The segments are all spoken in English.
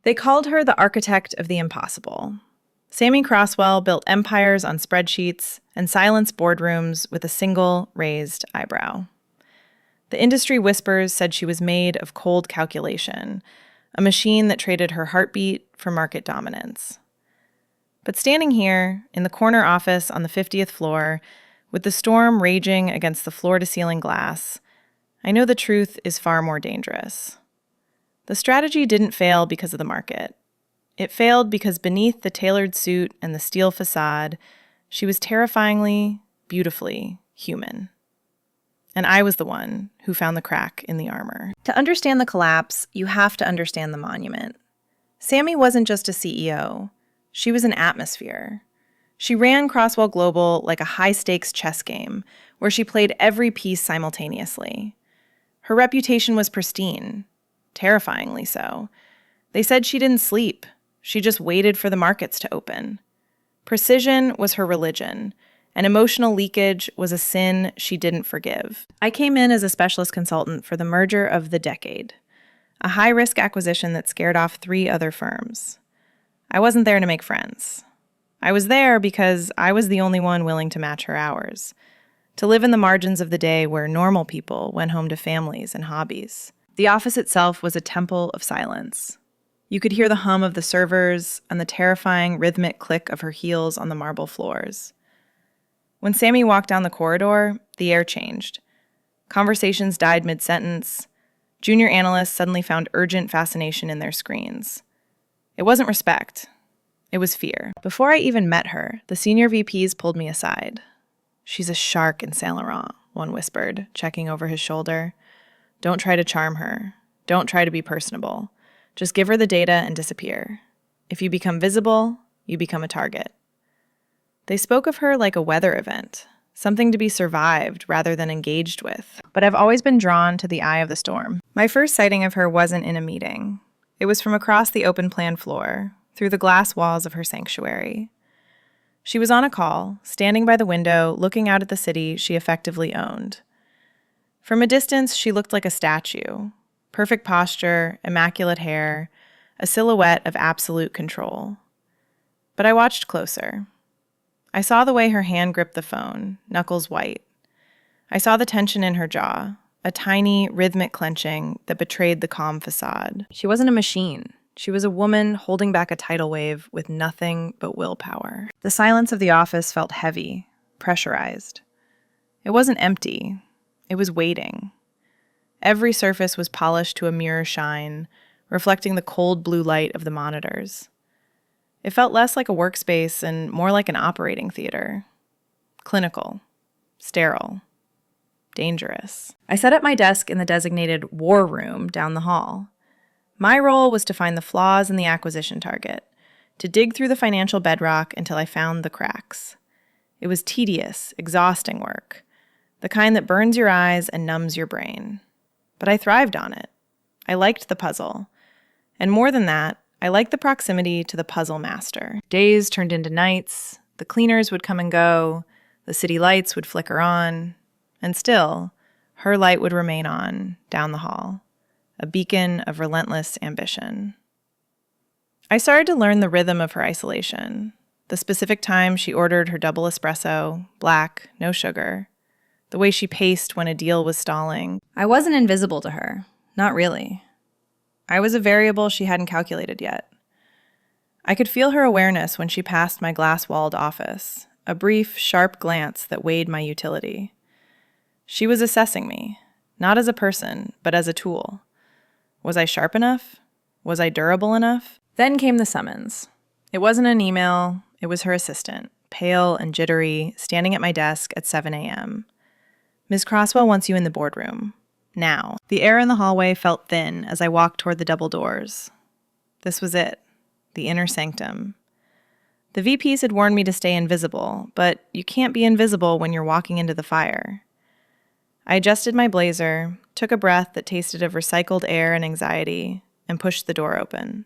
They called her the architect of the impossible. Sammy Croswell built empires on spreadsheets and silenced boardrooms with a single raised eyebrow. The industry whispers said she was made of cold calculation, a machine that traded her heartbeat for market dominance. But standing here, in the corner office on the 50th floor, with the storm raging against the floor-to-ceiling glass, I know the truth is far more dangerous. The strategy didn't fail because of the market. It failed because beneath the tailored suit and the steel facade, she was terrifyingly, beautifully human. And I was the one who found the crack in the armor. To understand the collapse, you have to understand the monument. Sammy wasn't just a CEO. She was an atmosphere. She ran Croswell Global like a high-stakes chess game, where she played every piece simultaneously. Her reputation was pristine, terrifyingly so. They said she didn't sleep. She just waited for the markets to open. Precision was her religion, and emotional leakage was a sin she didn't forgive. I came in as a specialist consultant for the merger of the decade, a high-risk acquisition that scared off 3 other firms. I wasn't there to make friends. I was there because I was the only one willing to match her hours, to live in the margins of the day where normal people went home to families and hobbies. The office itself was a temple of silence. You could hear the hum of the servers and the terrifying rhythmic click of her heels on the marble floors. When Sammy walked down the corridor, the air changed. Conversations died mid-sentence. Junior analysts suddenly found urgent fascination in their screens. It wasn't respect. It was fear. Before I even met her, the senior VPs pulled me aside. "She's a shark in Saint Laurent," one whispered, checking over his shoulder. "Don't try to charm her. Don't try to be personable. Just give her the data and disappear. If you become visible, you become a target." They spoke of her like a weather event, something to be survived rather than engaged with. But I've always been drawn to the eye of the storm. My first sighting of her wasn't in a meeting. It was from across the open plan floor, through the glass walls of her sanctuary. She was on a call, standing by the window, looking out at the city she effectively owned. From a distance, she looked like a statue. Perfect posture, immaculate hair, a silhouette of absolute control. But I watched closer. I saw the way her hand gripped the phone, knuckles white. I saw the tension in her jaw, a tiny, rhythmic clenching that betrayed the calm facade. She wasn't a machine. She was a woman holding back a tidal wave with nothing but willpower. The silence of the office felt heavy, pressurized. It wasn't empty. It was waiting. Every surface was polished to a mirror shine, reflecting the cold blue light of the monitors. It felt less like a workspace and more like an operating theater. Clinical, sterile, dangerous. I sat at my desk in the designated war room down the hall. My role was to find the flaws in the acquisition target, to dig through the financial bedrock until I found the cracks. It was tedious, exhausting work, the kind that burns your eyes and numbs your brain. But I thrived on it. I liked the puzzle. And more than that, I liked the proximity to the puzzle master. Days turned into nights, the cleaners would come and go, the city lights would flicker on, and still, her light would remain on down the hall. A beacon of relentless ambition. I started to learn the rhythm of her isolation, the specific time she ordered her double espresso, black, no sugar, the way she paced when a deal was stalling. I wasn't invisible to her, not really. I was a variable she hadn't calculated yet. I could feel her awareness when she passed my glass-walled office, a brief, sharp glance that weighed my utility. She was assessing me, not as a person, but as a tool. Was I sharp enough? Was I durable enough? Then came the summons. It wasn't an email. It was her assistant, pale and jittery, standing at my desk at 7 a.m. "Ms. Croswell wants you in the boardroom. Now." The air in the hallway felt thin as I walked toward the double doors. This was it, the inner sanctum. The VPs had warned me to stay invisible, but you can't be invisible when you're walking into the fire. I adjusted my blazer, took a breath that tasted of recycled air and anxiety, and pushed the door open.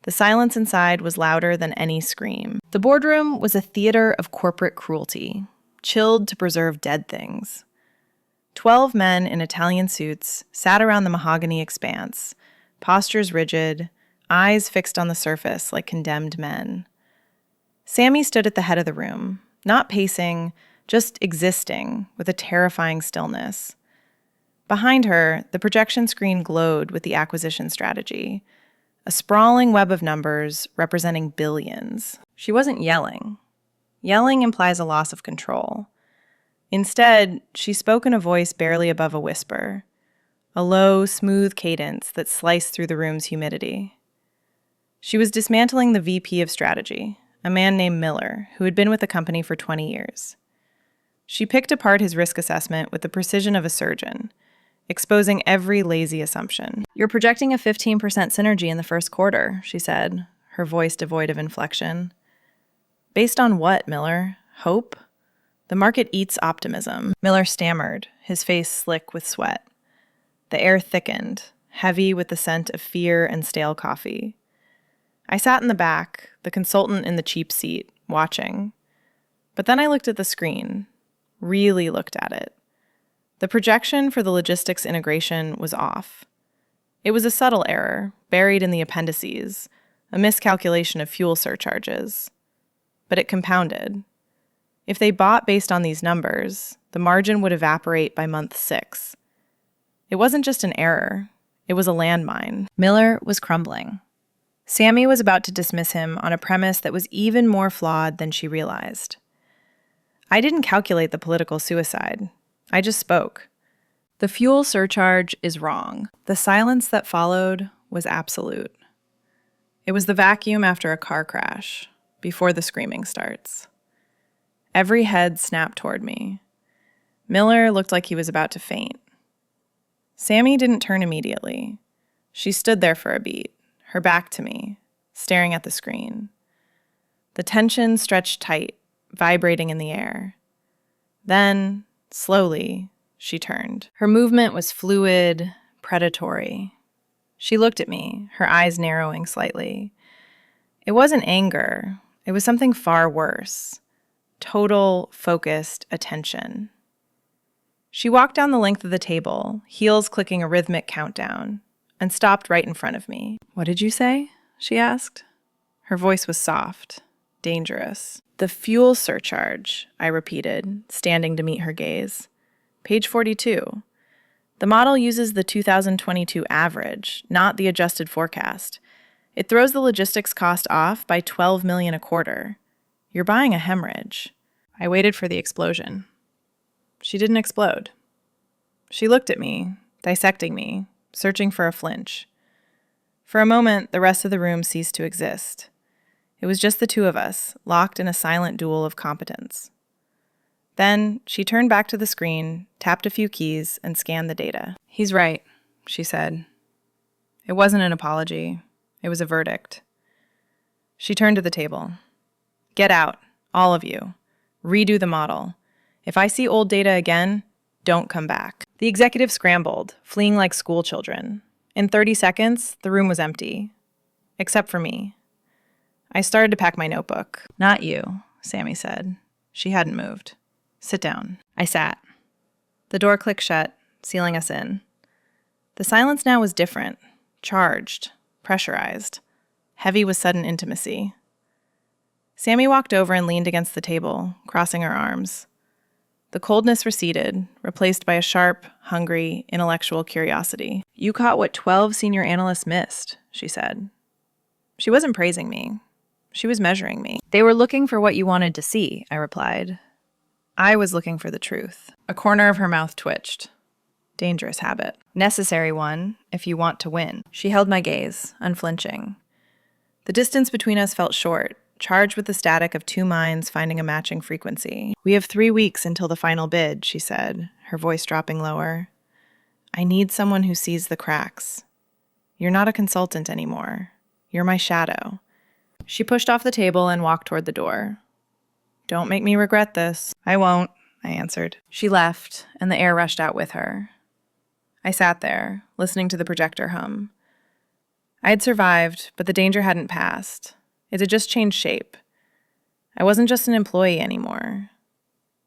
The silence inside was louder than any scream. The boardroom was a theater of corporate cruelty, chilled to preserve dead things. 12 men in Italian suits sat around the mahogany expanse, postures rigid, eyes fixed on the surface like condemned men. Sammy stood at the head of the room, not pacing, just existing with a terrifying stillness. Behind her, the projection screen glowed with the acquisition strategy, a sprawling web of numbers representing billions. She wasn't yelling. Yelling implies a loss of control. Instead, she spoke in a voice barely above a whisper, a low, smooth cadence that sliced through the room's humidity. She was dismantling the VP of strategy, a man named Miller, who had been with the company for 20 years. She picked apart his risk assessment with the precision of a surgeon, exposing every lazy assumption. "You're projecting a 15% synergy in the first quarter," she said, her voice devoid of inflection. "Based on what, Miller? Hope? The market eats optimism." Miller stammered, his face slick with sweat. The air thickened, heavy with the scent of fear and stale coffee. I sat in the back, the consultant in the cheap seat, watching. But then I looked at the screen, really looked at it. The projection for the logistics integration was off. It was a subtle error, buried in the appendices, a miscalculation of fuel surcharges. But it compounded. If they bought based on these numbers, the margin would evaporate by month 6. It wasn't just an error, it was a landmine. Miller was crumbling. Sammy was about to dismiss him on a premise that was even more flawed than she realized. I didn't calculate the political suicide. I just spoke. The fuel surcharge is wrong. The silence that followed was absolute. It was the vacuum after a car crash, before the screaming starts. Every head snapped toward me. Miller looked like he was about to faint. Sammy didn't turn immediately. She stood there for a beat, her back to me, staring at the screen. The tension stretched tight, vibrating in the air. Then, slowly, she turned. Her movement was fluid, predatory. She looked at me, her eyes narrowing slightly. It wasn't anger. It was something far worse. Total, focused attention. She walked down the length of the table, heels clicking a rhythmic countdown, and stopped right in front of me. "What did you say?" she asked. Her voice was soft, dangerous. "The fuel surcharge," I repeated, standing to meet her gaze. "Page 42. The model uses the 2022 average, not the adjusted forecast. It throws the logistics cost off by $12 million a quarter. You're buying a hemorrhage." I waited for the explosion. She didn't explode. She looked at me, dissecting me, searching for a flinch. For a moment, the rest of the room ceased to exist. It was just the two of us, locked in a silent duel of competence. Then she turned back to the screen, tapped a few keys, and scanned the data. "He's right," she said. It wasn't an apology. It was a verdict. She turned to the table. "Get out, all of you. Redo the model. If I see old data again, don't come back." The executive scrambled, fleeing like school children. In 30 seconds, the room was empty. Except for me. I started to pack my notebook. "Not you," Sammy said. She hadn't moved. "Sit down." I sat. The door clicked shut, sealing us in. The silence now was different, charged, pressurized, heavy with sudden intimacy. Sammy walked over and leaned against the table, crossing her arms. The coldness receded, replaced by a sharp, hungry, intellectual curiosity. "You caught what 12 senior analysts missed," she said. She wasn't praising me. She was measuring me. "They were looking for what you wanted to see," I replied. I was looking for the truth. A corner of her mouth twitched. Dangerous habit. Necessary one, if you want to win. She held my gaze, unflinching. The distance between us felt short, charged with the static of two minds finding a matching frequency. "We have 3 weeks until the final bid," she said, her voice dropping lower. "I need someone who sees the cracks. You're not a consultant anymore. You're my shadow." She pushed off the table and walked toward the door. "Don't make me regret this." "I won't," I answered. She left, and the air rushed out with her. I sat there, listening to the projector hum. I had survived, but the danger hadn't passed. It had just changed shape. I wasn't just an employee anymore.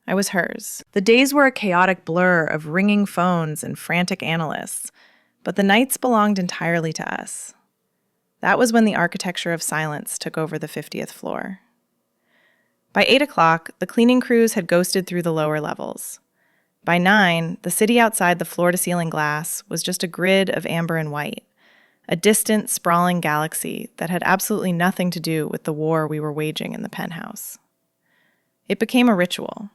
I was hers. The days were a chaotic blur of ringing phones and frantic analysts, but the nights belonged entirely to us. That was when the architecture of silence took over the 50th floor. By 8 o'clock, the cleaning crews had ghosted through the lower levels. By 9, the city outside the floor-to-ceiling glass was just a grid of amber and white, a distant, sprawling galaxy that had absolutely nothing to do with the war we were waging in the penthouse. It became a ritual.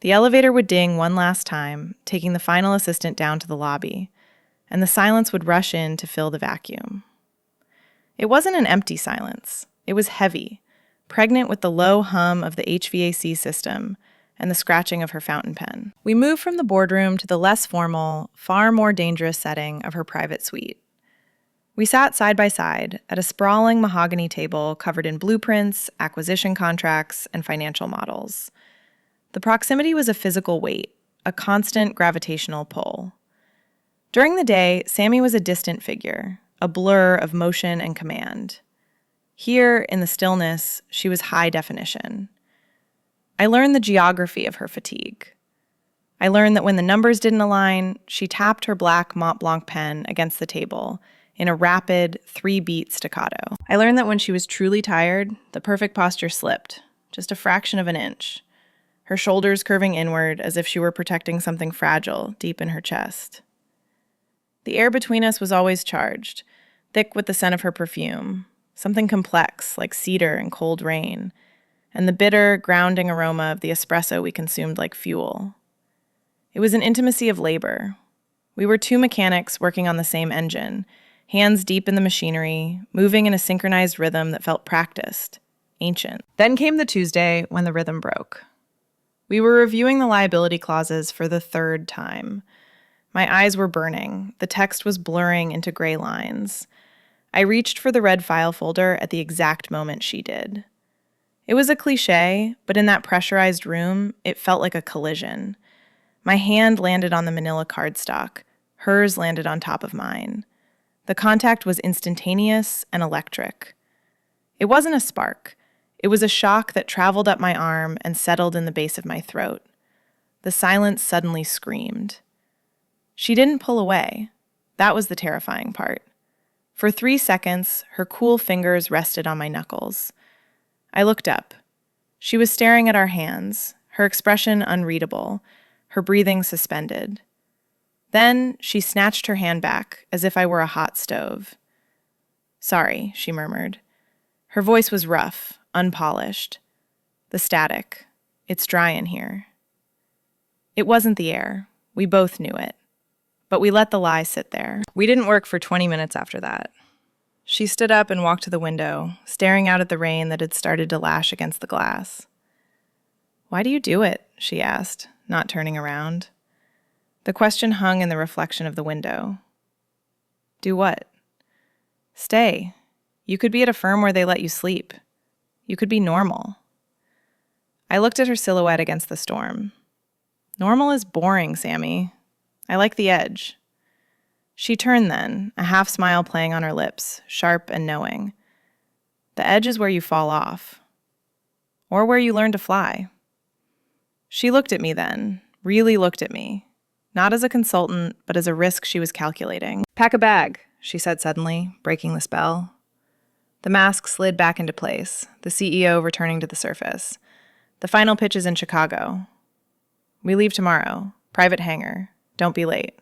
The elevator would ding one last time, taking the final assistant down to the lobby, and the silence would rush in to fill the vacuum. It wasn't an empty silence. It was heavy, pregnant with the low hum of the HVAC system and the scratching of her fountain pen. We moved from the boardroom to the less formal, far more dangerous setting of her private suite. We sat side by side at a sprawling mahogany table covered in blueprints, acquisition contracts, and financial models. The proximity was a physical weight, a constant gravitational pull. During the day, Sammy was a distant figure, a blur of motion and command. Here, in the stillness, she was high definition. I learned the geography of her fatigue. I learned that when the numbers didn't align, she tapped her black Mont Blanc pen against the table in a rapid, 3-beat staccato. I learned that when she was truly tired, the perfect posture slipped, just a fraction of an inch, her shoulders curving inward as if she were protecting something fragile deep in her chest. The air between us was always charged, thick with the scent of her perfume, something complex like cedar and cold rain, and the bitter, grounding aroma of the espresso we consumed like fuel. It was an intimacy of labor. We were two mechanics working on the same engine, hands deep in the machinery, moving in a synchronized rhythm that felt practiced, ancient. Then came the Tuesday when the rhythm broke. We were reviewing the liability clauses for the 3rd time. My eyes were burning. The text was blurring into gray lines. I reached for the red file folder at the exact moment she did. It was a cliche, but in that pressurized room, it felt like a collision. My hand landed on the manila cardstock. Hers landed on top of mine. The contact was instantaneous and electric. It wasn't a spark. It was a shock that traveled up my arm and settled in the base of my throat. The silence suddenly screamed. She didn't pull away. That was the terrifying part. For 3 seconds, her cool fingers rested on my knuckles. I looked up. She was staring at our hands, her expression unreadable, her breathing suspended. Then she snatched her hand back, as if I were a hot stove. "Sorry," she murmured. Her voice was rough, unpolished. The static. "It's dry in here." It wasn't the air. We both knew it. But we let the lie sit there. We didn't work for 20 minutes after that. She stood up and walked to the window, staring out at the rain that had started to lash against the glass. "Why do you do it?" she asked, not turning around. The question hung in the reflection of the window. "Do what?" "Stay. You could be at a firm where they let you sleep. You could be normal." I looked at her silhouette against the storm. "Normal is boring, Sammy. I like the edge." She turned then, a half smile playing on her lips, sharp and knowing. "The edge is where you fall off. Or where you learn to fly." She looked at me then, really looked at me. Not as a consultant, but as a risk she was calculating. "Pack a bag," she said suddenly, breaking the spell. The mask slid back into place, the CEO returning to the surface. "The final pitch is in Chicago. We leave tomorrow. Private hangar. Don't be late."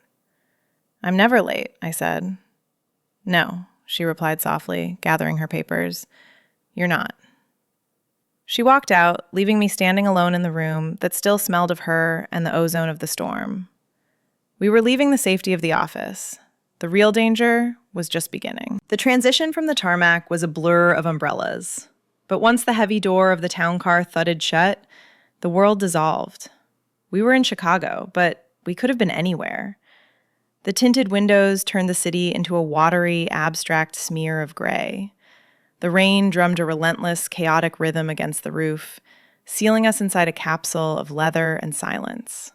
"I'm never late," I said. "No," she replied softly, gathering her papers. "You're not." She walked out, leaving me standing alone in the room that still smelled of her and the ozone of the storm. We were leaving the safety of the office. The real danger was just beginning. The transition from the tarmac was a blur of umbrellas. But once the heavy door of the town car thudded shut, the world dissolved. We were in Chicago, but we could have been anywhere. The tinted windows turned the city into a watery, abstract smear of gray. The rain drummed a relentless, chaotic rhythm against the roof, sealing us inside a capsule of leather and silence.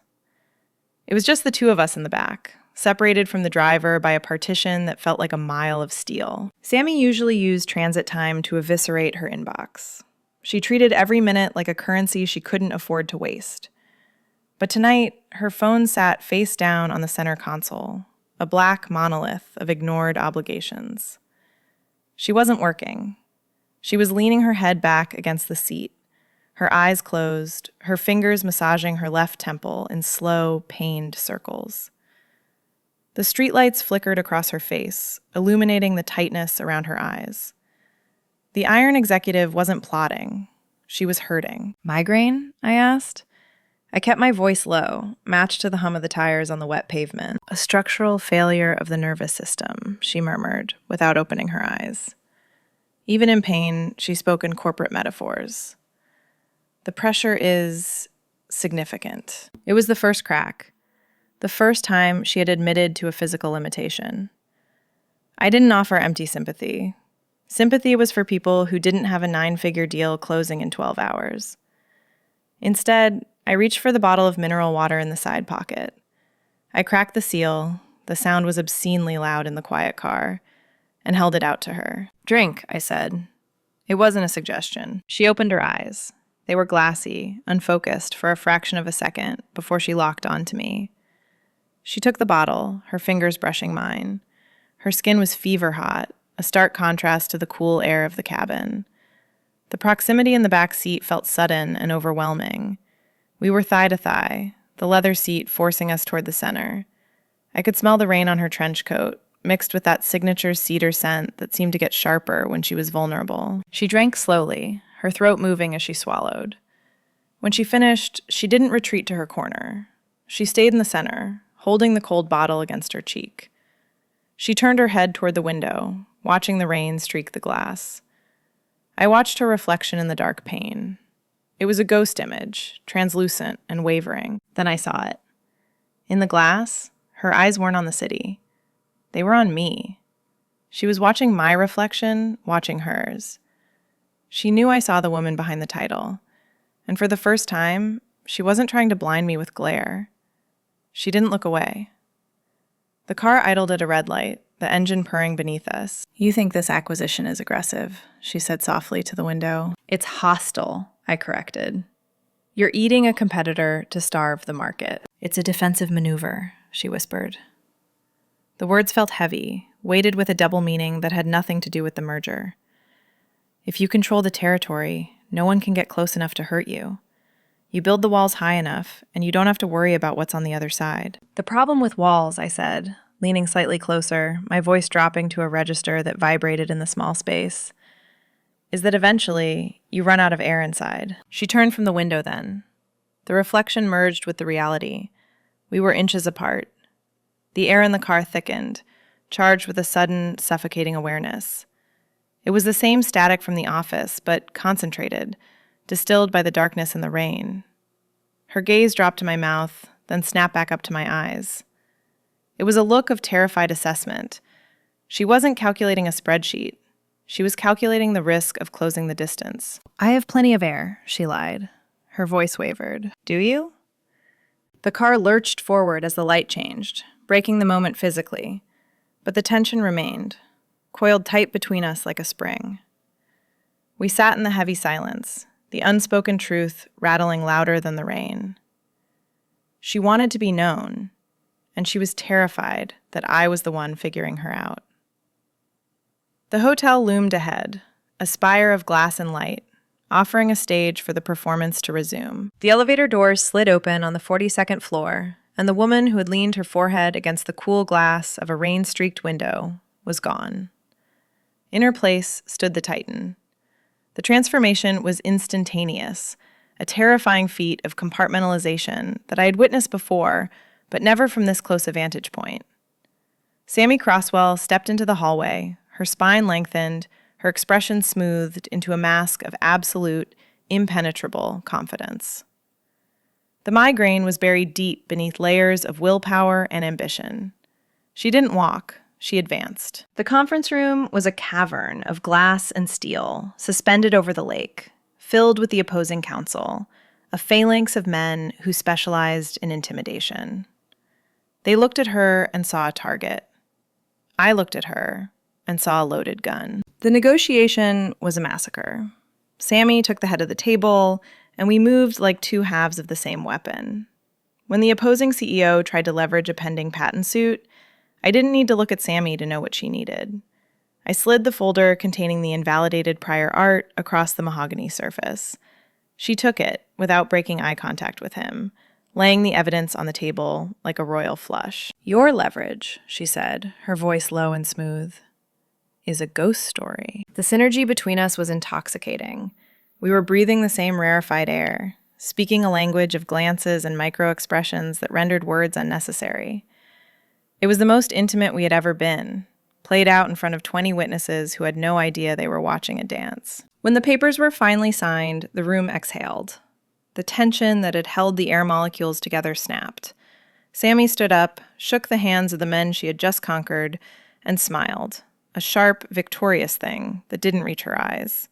It was just the two of us in the back, separated from the driver by a partition that felt like a mile of steel. Sammy usually used transit time to eviscerate her inbox. She treated every minute like a currency she couldn't afford to waste. But tonight, her phone sat face down on the center console, a black monolith of ignored obligations. She wasn't working. She was leaning her head back against the seat, her eyes closed, her fingers massaging her left temple in slow, pained circles. The streetlights flickered across her face, illuminating the tightness around her eyes. The iron executive wasn't plotting. She was hurting. "Migraine?" I asked. I kept my voice low, matched to the hum of the tires on the wet pavement. "A structural failure of the nervous system," she murmured, without opening her eyes. Even in pain, she spoke in corporate metaphors. "The pressure is significant." It was the first crack, the first time she had admitted to a physical limitation. I didn't offer empty sympathy. Sympathy was for people who didn't have a 9-figure deal closing in 12 hours. Instead, I reached for the bottle of mineral water in the side pocket. I cracked the seal, the sound was obscenely loud in the quiet car, and held it out to her. "Drink," I said. It wasn't a suggestion. She opened her eyes. They were glassy, unfocused for a fraction of a second before she locked onto me. She took the bottle, her fingers brushing mine. Her skin was fever hot, a stark contrast to the cool air of the cabin. The proximity in the back seat felt sudden and overwhelming. We were thigh to thigh, the leather seat forcing us toward the center. I could smell the rain on her trench coat, mixed with that signature cedar scent that seemed to get sharper when she was vulnerable. She drank slowly, her throat moving as she swallowed. When she finished, she didn't retreat to her corner. She stayed in the center, holding the cold bottle against her cheek. She turned her head toward the window, watching the rain streak the glass. I watched her reflection in the dark pane. It was a ghost image, translucent and wavering. Then I saw it. In the glass, her eyes weren't on the city. They were on me. She was watching my reflection, watching hers. She knew I saw the woman behind the title, and for the first time, she wasn't trying to blind me with glare. She didn't look away. The car idled at a red light, the engine purring beneath us. "You think this acquisition is aggressive," she said softly to the window. "It's hostile," I corrected. "You're eating a competitor to starve the market." "It's a defensive maneuver," she whispered. The words felt heavy, weighted with a double meaning that had nothing to do with the merger. If you control the territory, no one can get close enough to hurt you. You build the walls high enough, and you don't have to worry about what's on the other side. "The problem with walls," I said, leaning slightly closer, my voice dropping to a register that vibrated in the small space, "is that eventually you run out of air inside." She turned from the window then. The reflection merged with the reality. We were inches apart. The air in the car thickened, charged with a sudden, suffocating awareness. It was the same static from the office, but concentrated, distilled by the darkness and the rain. Her gaze dropped to my mouth, then snapped back up to my eyes. It was a look of terrified assessment. She wasn't calculating a spreadsheet. She was calculating the risk of closing the distance. "I have plenty of air," she lied. Her voice wavered. "Do you?" The car lurched forward as the light changed, breaking the moment physically, but the tension remained, coiled tight between us like a spring. We sat in the heavy silence, the unspoken truth rattling louder than the rain. She wanted to be known, and she was terrified that I was the one figuring her out. The hotel loomed ahead, a spire of glass and light, offering a stage for the performance to resume. The elevator doors slid open on the 42nd floor, and the woman who had leaned her forehead against the cool glass of a rain-streaked window was gone. In her place stood the Titan. The transformation was instantaneous, a terrifying feat of compartmentalization that I had witnessed before, but never from this close a vantage point. Sammy Crosswell stepped into the hallway, her spine lengthened, her expression smoothed into a mask of absolute, impenetrable confidence. The migraine was buried deep beneath layers of willpower and ambition. She didn't walk, she advanced. The conference room was a cavern of glass and steel, suspended over the lake, filled with the opposing counsel, a phalanx of men who specialized in intimidation. They looked at her and saw a target. I looked at her and saw a loaded gun. The negotiation was a massacre. Sammy took the head of the table, and we moved like two halves of the same weapon. When the opposing CEO tried to leverage a pending patent suit, I didn't need to look at Sammy to know what she needed. I slid the folder containing the invalidated prior art across the mahogany surface. She took it without breaking eye contact with him, laying the evidence on the table like a royal flush. "Your leverage," she said, her voice low and smooth, "is a ghost story." The synergy between us was intoxicating. We were breathing the same rarefied air, speaking a language of glances and micro-expressions that rendered words unnecessary. It was the most intimate we had ever been, played out in front of 20 witnesses who had no idea they were watching a dance. When the papers were finally signed, the room exhaled. The tension that had held the air molecules together snapped. Sammy stood up, shook the hands of the men she had just conquered, and smiled, a sharp, victorious thing that didn't reach her eyes.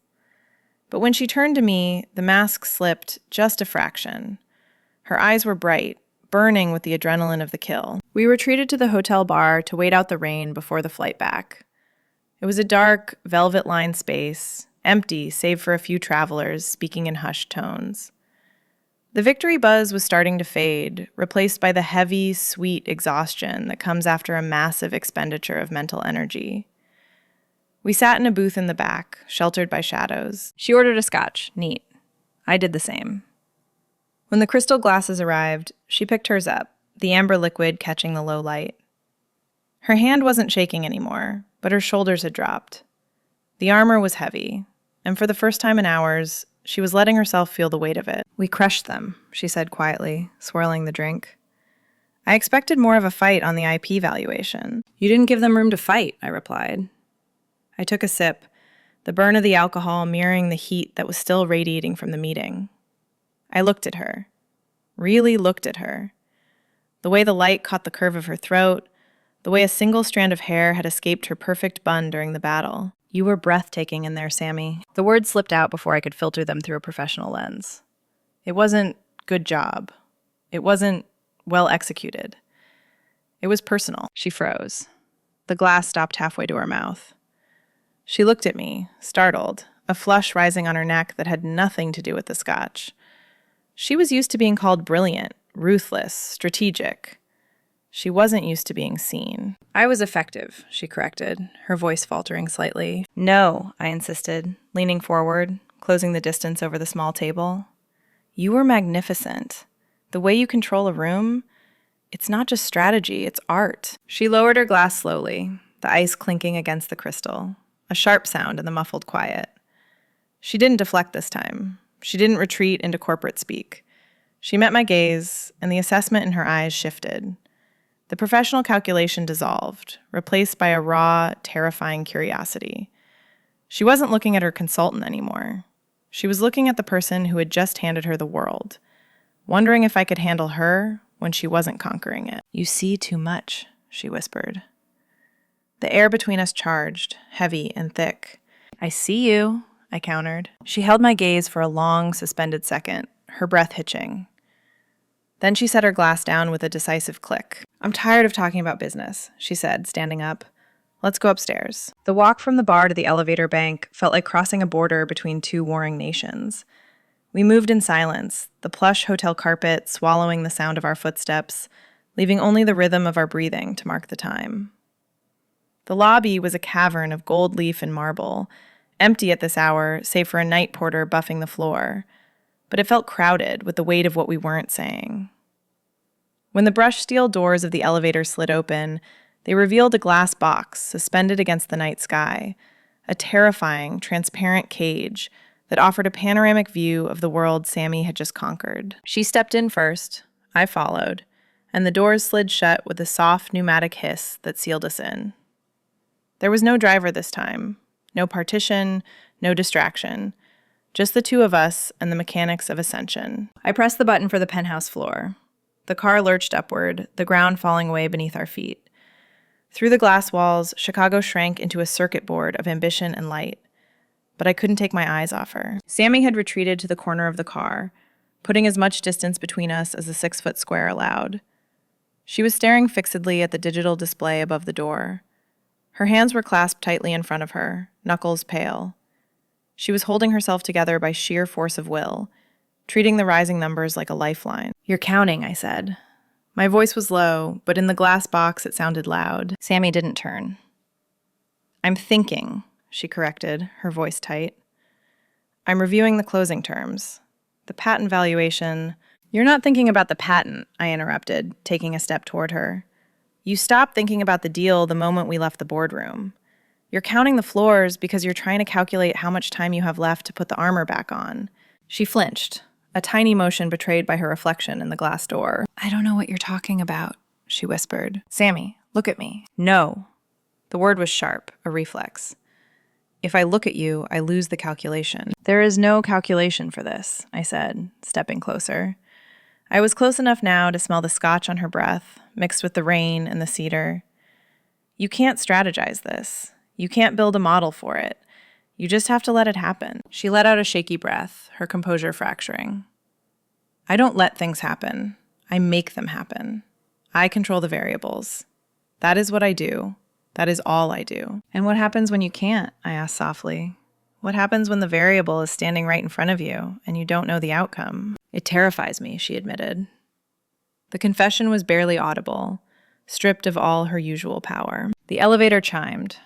But when she turned to me, the mask slipped just a fraction. Her eyes were bright, burning with the adrenaline of the kill. We retreated to the hotel bar to wait out the rain before the flight back. It was a dark, velvet-lined space, empty save for a few travelers speaking in hushed tones. The victory buzz was starting to fade, replaced by the heavy, sweet exhaustion that comes after a massive expenditure of mental energy. We sat in a booth in the back, sheltered by shadows. She ordered a scotch, neat. I did the same. When the crystal glasses arrived, she picked hers up, the amber liquid catching the low light. Her hand wasn't shaking anymore, but her shoulders had dropped. The armor was heavy, and for the first time in hours, she was letting herself feel the weight of it. "We crushed them," she said quietly, swirling the drink. "I expected more of a fight on the IP valuation." "You didn't give them room to fight," I replied. I took a sip, the burn of the alcohol mirroring the heat that was still radiating from the meeting. I looked at her, really looked at her. The way the light caught the curve of her throat, the way a single strand of hair had escaped her perfect bun during the battle. "You were breathtaking in there, Sammy." The words slipped out before I could filter them through a professional lens. It wasn't good job. It wasn't well executed. It was personal. She froze. The glass stopped halfway to her mouth. She looked at me, startled, a flush rising on her neck that had nothing to do with the scotch. She was used to being called brilliant, ruthless, strategic. She wasn't used to being seen. "I was effective," she corrected, her voice faltering slightly. "No," I insisted, leaning forward, closing the distance over the small table. "You were magnificent. The way you control a room, it's not just strategy, it's art." She lowered her glass slowly, the ice clinking against the crystal, a sharp sound in the muffled quiet. She didn't deflect this time. She didn't retreat into corporate speak. She met my gaze, and the assessment in her eyes shifted. The professional calculation dissolved, replaced by a raw, terrifying curiosity. She wasn't looking at her consultant anymore. She was looking at the person who had just handed her the world, wondering if I could handle her when she wasn't conquering it. "You see too much," she whispered. The air between us charged, heavy and thick. "I see you," I countered. She held my gaze for a long, suspended second, her breath hitching. Then she set her glass down with a decisive click. "I'm tired of talking about business," she said, standing up. "Let's go upstairs." The walk from the bar to the elevator bank felt like crossing a border between two warring nations. We moved in silence, the plush hotel carpet swallowing the sound of our footsteps, leaving only the rhythm of our breathing to mark the time. The lobby was a cavern of gold leaf and marble, empty at this hour, save for a night porter buffing the floor. But it felt crowded with the weight of what we weren't saying. When the brushed steel doors of the elevator slid open, they revealed a glass box suspended against the night sky, a terrifying, transparent cage that offered a panoramic view of the world Sammy had just conquered. She stepped in first, I followed, and the doors slid shut with a soft pneumatic hiss that sealed us in. There was no driver this time, no partition, no distraction. Just the two of us and the mechanics of ascension. I pressed the button for the penthouse floor. The car lurched upward, the ground falling away beneath our feet. Through the glass walls, Chicago shrank into a circuit board of ambition and light. But I couldn't take my eyes off her. Sammy had retreated to the corner of the car, putting as much distance between us as the 6-foot square allowed. She was staring fixedly at the digital display above the door. Her hands were clasped tightly in front of her, knuckles pale. She was holding herself together by sheer force of will, treating the rising numbers like a lifeline. "You're counting," I said. My voice was low, but in the glass box it sounded loud. Sammy didn't turn. I'm thinking, she corrected, her voice tight. I'm reviewing the closing terms. The patent valuation. You're not thinking about the patent, I interrupted, taking a step toward her. You stopped thinking about the deal the moment we left the boardroom. You're counting the floors because you're trying to calculate how much time you have left to put the armor back on. She flinched, a tiny motion betrayed by her reflection in the glass door. I don't know what you're talking about, she whispered. Sammy, look at me. No. The word was sharp, a reflex. If I look at you, I lose the calculation. There is no calculation for this, I said, stepping closer. I was close enough now to smell the scotch on her breath, mixed with the rain and the cedar. You can't strategize this. You can't build a model for it. You just have to let it happen. She let out a shaky breath, her composure fracturing. I don't let things happen. I make them happen. I control the variables. That is what I do. That is all I do. And what happens when you can't? I asked softly. What happens when the variable is standing right in front of you and you don't know the outcome? It terrifies me, she admitted. The confession was barely audible, stripped of all her usual power. The elevator chimed.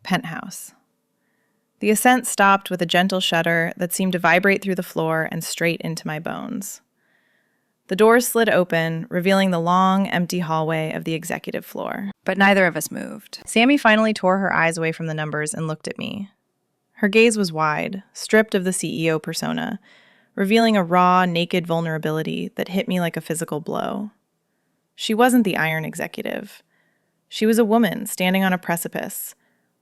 Penthouse. The ascent stopped with a gentle shudder that seemed to vibrate through the floor and straight into my bones. The doors slid open, revealing the long, empty hallway of the executive floor. But neither of us moved. Sammy finally tore her eyes away from the numbers and looked at me. Her gaze was wide, stripped of the CEO persona, revealing a raw, naked vulnerability that hit me like a physical blow. She wasn't the iron executive. She was a woman standing on a precipice,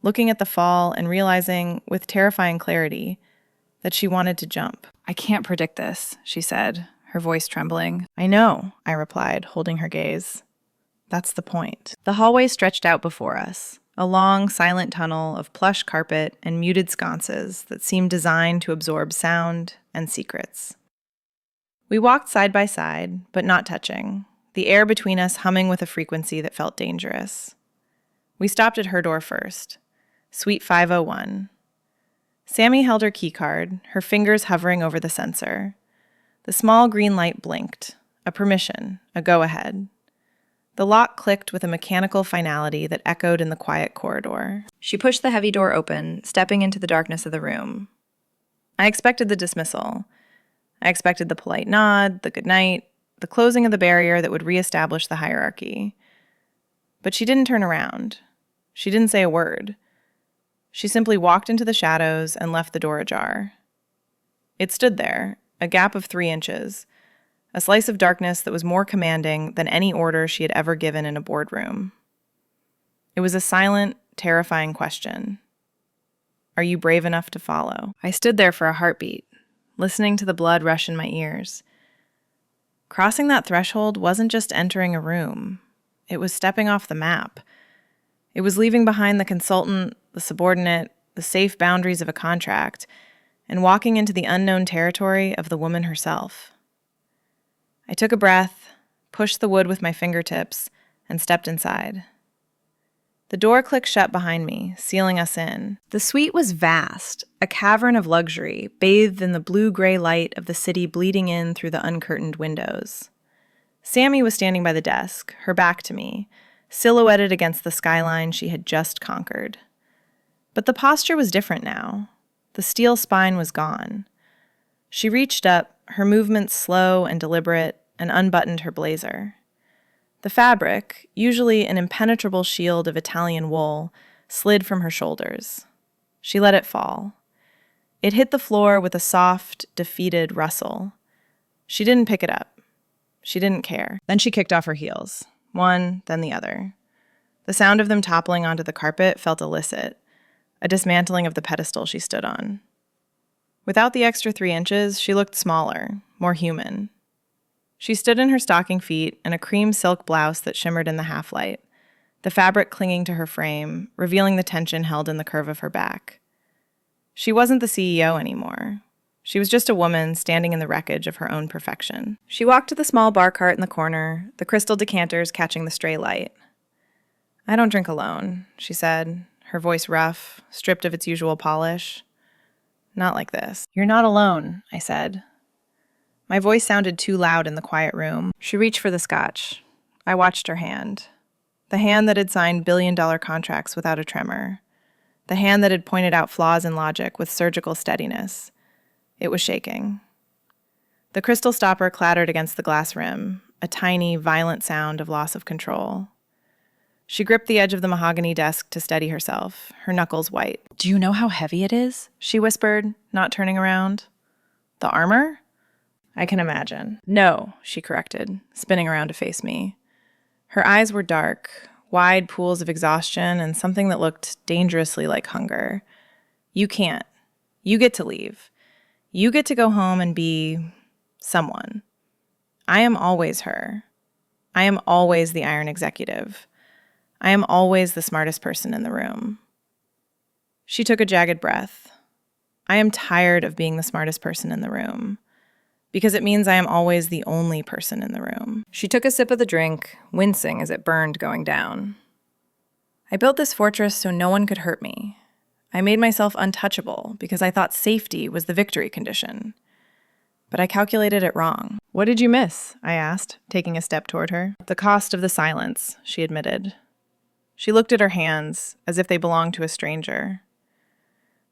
looking at the fall and realizing, with terrifying clarity, that she wanted to jump. I can't predict this, she said, her voice trembling. I know, I replied, holding her gaze. That's the point. The hallway stretched out before us, a long, silent tunnel of plush carpet and muted sconces that seemed designed to absorb sound and secrets. We walked side by side, but not touching, the air between us humming with a frequency that felt dangerous. We stopped at her door first. Suite 501. Sammy held her keycard, her fingers hovering over the sensor. The small green light blinked, a permission, a go-ahead. The lock clicked with a mechanical finality that echoed in the quiet corridor. She pushed the heavy door open, stepping into the darkness of the room. I expected the dismissal. I expected the polite nod, the goodnight, the closing of the barrier that would reestablish the hierarchy. But she didn't turn around. She didn't say a word. She simply walked into the shadows and left the door ajar. It stood there, a gap of 3 inches, a slice of darkness that was more commanding than any order she had ever given in a boardroom. It was a silent, terrifying question. Are you brave enough to follow? I stood there for a heartbeat, listening to the blood rush in my ears. Crossing that threshold wasn't just entering a room. It was stepping off the map. It was leaving behind the consultant, the subordinate, the safe boundaries of a contract, and walking into the unknown territory of the woman herself. I took a breath, pushed the wood with my fingertips, and stepped inside. The door clicked shut behind me, sealing us in. The suite was vast, a cavern of luxury, bathed in the blue-gray light of the city bleeding in through the uncurtained windows. Sammy was standing by the desk, her back to me, silhouetted against the skyline she had just conquered. But the posture was different now. The steel spine was gone. She reached up, her movements slow and deliberate, and unbuttoned her blazer. The fabric, usually an impenetrable shield of Italian wool, slid from her shoulders. She let it fall. It hit the floor with a soft, defeated rustle. She didn't pick it up. She didn't care. Then she kicked off her heels, one, then the other. The sound of them toppling onto the carpet felt illicit, a dismantling of the pedestal she stood on. Without the extra 3 inches, she looked smaller, more human. She stood in her stocking feet and a cream silk blouse that shimmered in the half-light, the fabric clinging to her frame, revealing the tension held in the curve of her back. She wasn't the CEO anymore. She was just a woman standing in the wreckage of her own perfection. She walked to the small bar cart in the corner, the crystal decanters catching the stray light. I don't drink alone, she said, her voice rough, stripped of its usual polish. Not like this. You're not alone, I said. My voice sounded too loud in the quiet room. She reached for the scotch. I watched her hand. The hand that had signed billion-dollar contracts without a tremor. the hand that had pointed out flaws in logic with surgical steadiness. It was shaking. The crystal stopper clattered against the glass rim, a tiny, violent sound of loss of control. She gripped the edge of the mahogany desk to steady herself, her knuckles white. "Do you know how heavy it is?" she whispered, not turning around. "The armor?" "I can imagine." "No," she corrected, spinning around to face me. Her eyes were dark, wide pools of exhaustion and something that looked dangerously like hunger. "You can't. You get to leave. You get to go home and be someone. I am always her. I am always the Iron Executive. I am always the smartest person in the room." She took a jagged breath. "I am tired of being the smartest person in the room, because it means I am always the only person in the room." She took a sip of the drink, wincing as it burned going down. "I built this fortress so no one could hurt me. I made myself untouchable because I thought safety was the victory condition. But I calculated it wrong." "What did you miss?" I asked, taking a step toward her. "The cost of the silence," she admitted. She looked at her hands as if they belonged to a stranger.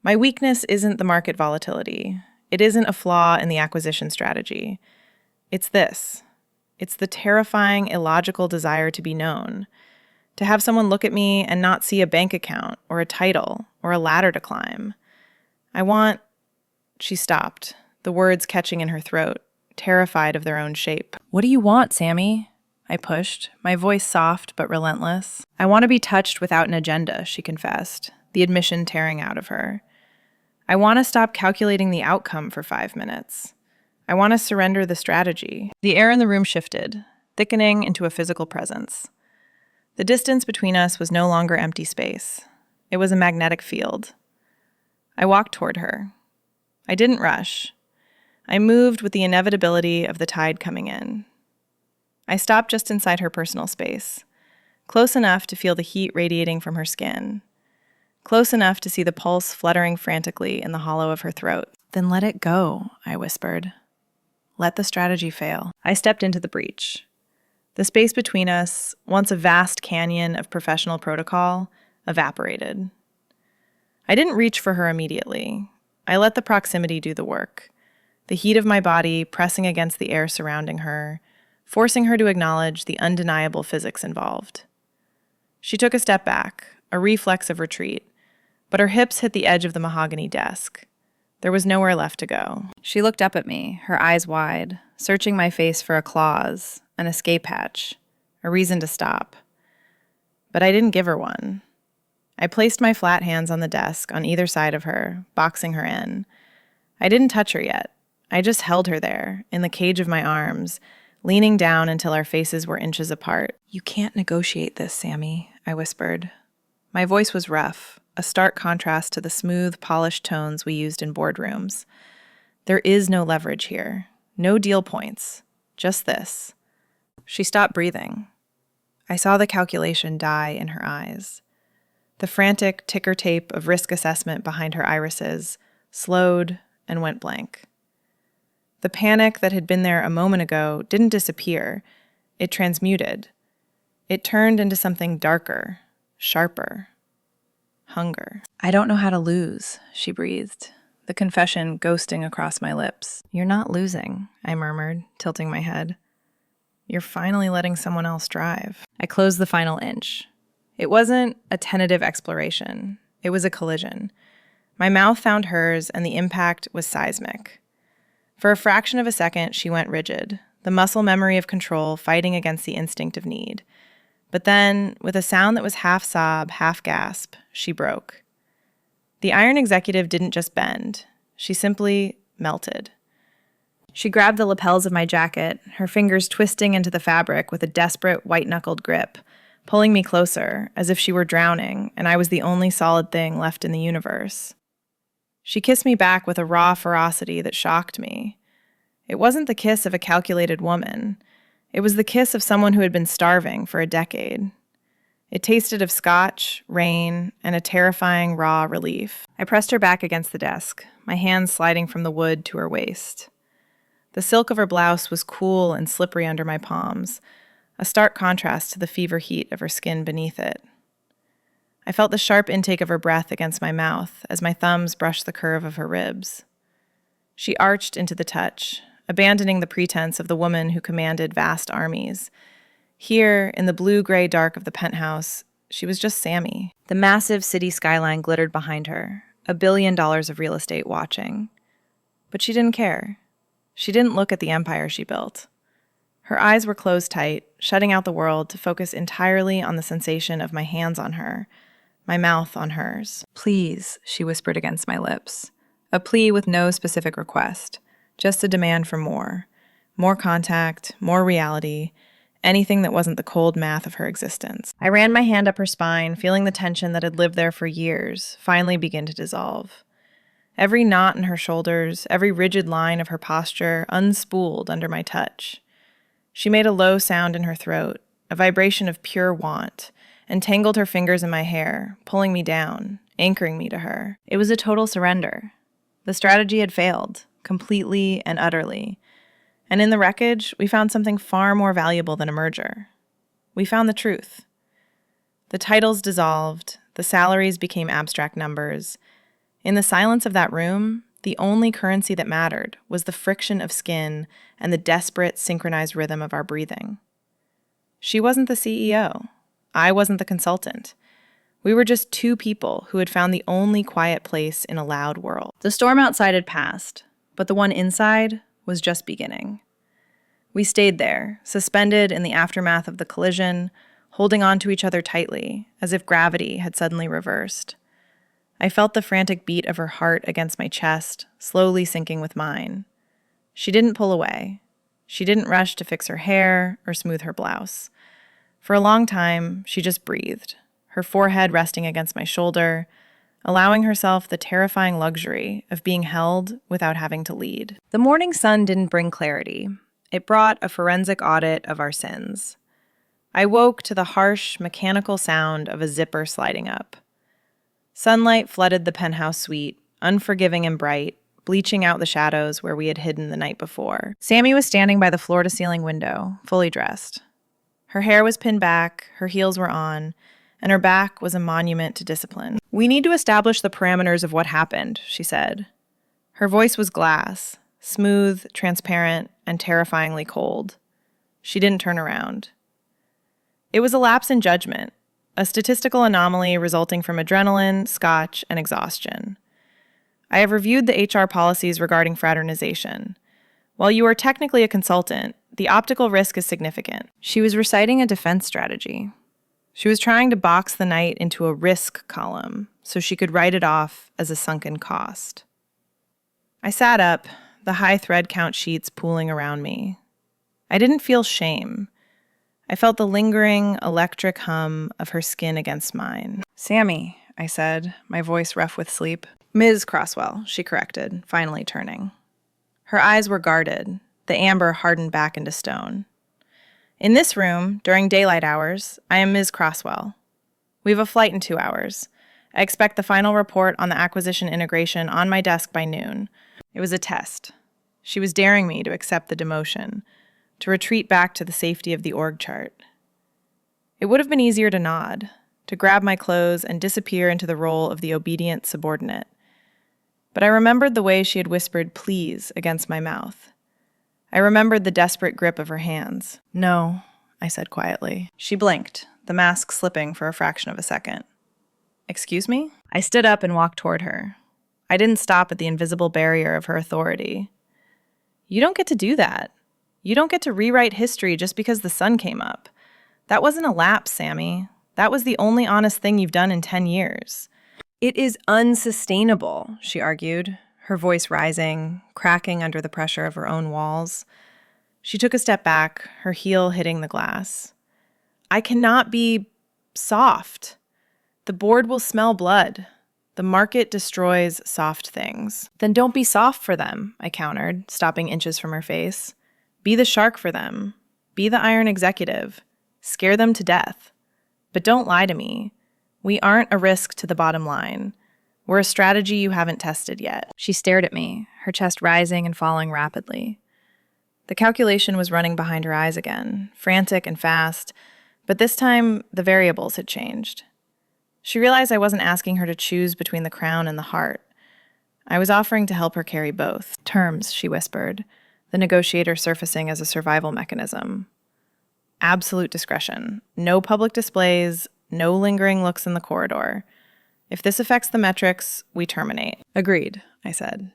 "My weakness isn't the market volatility. It isn't a flaw in the acquisition strategy. It's this. It's the terrifying, illogical desire to be known, to have someone look at me and not see a bank account or a title or a ladder to climb. I want—" She stopped, the words catching in her throat, terrified of their own shape. "What do you want, Sammy?" I pushed, my voice soft but relentless. "I want to be touched without an agenda," she confessed, the admission tearing out of her. "I want to stop calculating the outcome for 5 minutes. I want to surrender the strategy." The air in the room shifted, thickening into a physical presence. The distance between us was no longer empty space. It was a magnetic field. I walked toward her. I didn't rush. I moved with the inevitability of the tide coming in. I stopped just inside her personal space, close enough to feel the heat radiating from her skin, close enough to see the pulse fluttering frantically in the hollow of her throat. "Then let it go," I whispered. "Let the strategy fail." I stepped into the breach. The space between us, once a vast canyon of professional protocol, evaporated. I didn't reach for her immediately. I let the proximity do the work, the heat of my body pressing against the air surrounding her, forcing her to acknowledge the undeniable physics involved. She took a step back, a reflex of retreat, but her hips hit the edge of the mahogany desk. There was nowhere left to go. She looked up at me, her eyes wide, searching my face for a clause, an escape hatch, a reason to stop. But I didn't give her one. I placed my flat hands on the desk on either side of her, boxing her in. I didn't touch her yet. I just held her there, in the cage of my arms, leaning down until our faces were inches apart. "You can't negotiate this, Sammy," I whispered. My voice was rough, a stark contrast to the smooth, polished tones we used in boardrooms. "There is no leverage here, no deal points, just this." She stopped breathing. I saw the calculation die in her eyes. The frantic ticker tape of risk assessment behind her irises slowed and went blank. The panic that had been there a moment ago didn't disappear. It transmuted. It turned into something darker, sharper. Hunger. "I don't know how to lose," she breathed, the confession ghosting across my lips. "You're not losing," I murmured, tilting my head. "You're finally letting someone else drive." I closed the final inch. It wasn't a tentative exploration. It was a collision. My mouth found hers, and the impact was seismic. For a fraction of a second, she went rigid, the muscle memory of control fighting against the instinct of need. But then, with a sound that was half sob, half gasp, she broke. The Iron Executive didn't just bend. She simply melted. She grabbed the lapels of my jacket, her fingers twisting into the fabric with a desperate, white-knuckled grip, pulling me closer, as if she were drowning, and I was the only solid thing left in the universe. She kissed me back with a raw ferocity that shocked me. It wasn't the kiss of a calculated woman. It was the kiss of someone who had been starving for a decade. It tasted of scotch, rain, and a terrifying raw relief. I pressed her back against the desk, my hands sliding from the wood to her waist. The silk of her blouse was cool and slippery under my palms, a stark contrast to the fever heat of her skin beneath it. I I felt the sharp intake of her breath against my mouth as my thumbs brushed the curve of her ribs. She arched into the touch, abandoning the pretense of the woman who commanded vast armies. Here, in the blue-gray dark of the penthouse, she was just Sammy. The massive city skyline glittered behind her, $1 billion of real estate watching. But she didn't care. She didn't look at the empire she built. Her eyes were closed tight, shutting out the world to focus entirely on the sensation of my hands on her, my mouth on hers. "Please," she whispered against my lips. A plea with no specific request, just a demand for more. More contact, more reality, anything that wasn't the cold math of her existence. I ran my hand up her spine, feeling the tension that had lived there for years finally begin to dissolve. Every knot in her shoulders, every rigid line of her posture unspooled under my touch. She made a low sound in her throat, a vibration of pure want, and tangled her fingers in my hair, pulling me down, anchoring me to her. It was a total surrender. The strategy had failed, completely and utterly. And in the wreckage, we found something far more valuable than a merger. We found the truth. The titles dissolved, the salaries became abstract numbers. In the silence of that room, the only currency that mattered was the friction of skin and the desperate, synchronized rhythm of our breathing. She wasn't the CEO. I wasn't the consultant. We were just two people who had found the only quiet place in a loud world. The storm outside had passed, but the one inside was just beginning. We stayed there, suspended in the aftermath of the collision, holding on to each other tightly, as if gravity had suddenly reversed. I felt the frantic beat of her heart against my chest, slowly sinking with mine. She didn't pull away. She didn't rush to fix her hair or smooth her blouse. For a long time, she just breathed, her forehead resting against my shoulder, allowing herself the terrifying luxury of being held without having to lead. The morning sun didn't bring clarity. It brought a forensic audit of our sins. I woke to the harsh, mechanical sound of a zipper sliding up. Sunlight flooded the penthouse suite, unforgiving and bright, bleaching out the shadows where we had hidden the night before. Sammy was standing by the floor-to-ceiling window, fully dressed. Her hair was pinned back, her heels were on, and her back was a monument to discipline. "We need to establish the parameters of what happened," she said. Her voice was glass, smooth, transparent, and terrifyingly cold. She didn't turn around. It was a lapse in judgment, a statistical anomaly resulting from adrenaline, scotch, and exhaustion. I have reviewed the HR policies regarding fraternization. While you are technically a consultant, the optical risk is significant. She was reciting a defense strategy. She was trying to box the night into a risk column so she could write it off as a sunken cost. I sat up, the high thread count sheets pooling around me. I didn't feel shame. I felt the lingering, electric hum of her skin against mine. "Sammy," I said, my voice rough with sleep. "Ms. Crosswell," she corrected, finally turning. Her eyes were guarded, the amber hardened back into stone. "In this room, during daylight hours, I am Ms. Crosswell. We have a flight in 2 hours. I expect the final report on the acquisition integration on my desk by noon." It was a test. She was daring me to accept the demotion, to retreat back to the safety of the org chart. It would have been easier to nod, to grab my clothes and disappear into the role of the obedient subordinate. But I remembered the way she had whispered "please" against my mouth. I remembered the desperate grip of her hands. "No," I said quietly. She blinked, the mask slipping for a fraction of a second. "Excuse me?" I stood up and walked toward her. I didn't stop at the invisible barrier of her authority. "You don't get to do that. You don't get to rewrite history just because the sun came up. That wasn't a lapse, Sammy. That was the only honest thing you've done in 10 years. "It is unsustainable," she argued, her voice rising, cracking under the pressure of her own walls. She took a step back, her heel hitting the glass. "I cannot be soft. The board will smell blood. The market destroys soft things." "Then don't be soft for them," I countered, stopping inches from her face. "Be the shark for them. Be the iron executive. Scare them to death. But don't lie to me. We aren't a risk to the bottom line. We're a strategy you haven't tested yet." She stared at me, her chest rising and falling rapidly. The calculation was running behind her eyes again, frantic and fast, but this time the variables had changed. She realized I wasn't asking her to choose between the crown and the heart. I was offering to help her carry both. Terms, she whispered, the negotiator surfacing as a survival mechanism. Absolute discretion. No public displays, no lingering looks in the corridor. If this affects the metrics, we terminate. Agreed, I said.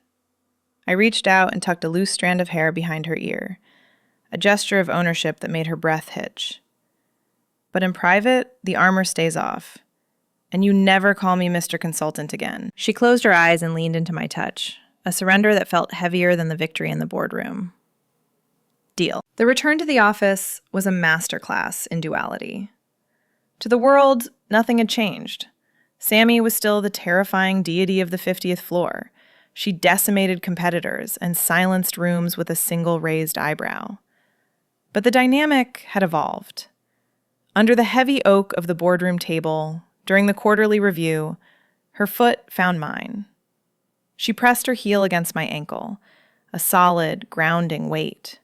I reached out and tucked a loose strand of hair behind her ear, a gesture of ownership that made her breath hitch. But in private, the armor stays off. And you never call me Mr. Consultant again. She closed her eyes and leaned into my touch, a surrender that felt heavier than the victory in the boardroom. Deal. The return to the office was a masterclass in duality. To the world, nothing had changed. Sammy was still the terrifying deity of the 50th floor. She decimated competitors and silenced rooms with a single raised eyebrow. But the dynamic had evolved. Under the heavy oak of the boardroom table, during the quarterly review, her foot found mine. She pressed her heel against my ankle, a solid, grounding weight.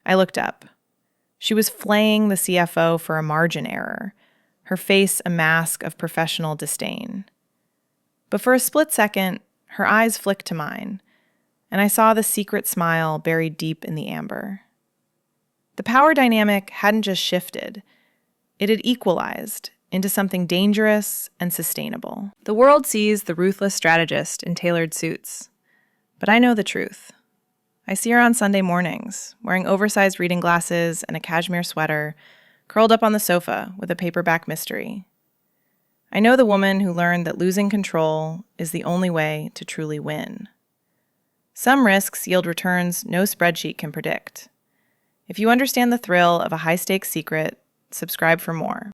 I looked up. She was flaying the CFO for a margin error, her face a mask of professional disdain. But for a split second, her eyes flicked to mine, and I saw the secret smile buried deep in the amber. The power dynamic hadn't just shifted. It had equalized into something dangerous and sustainable. The world sees the ruthless strategist in tailored suits. But I know the truth. I see her on Sunday mornings, wearing oversized reading glasses and a cashmere sweater, curled up on the sofa with a paperback mystery. I know the woman who learned that losing control is the only way to truly win. Some risks yield returns no spreadsheet can predict. If you understand the thrill of a high-stakes secret, subscribe for more.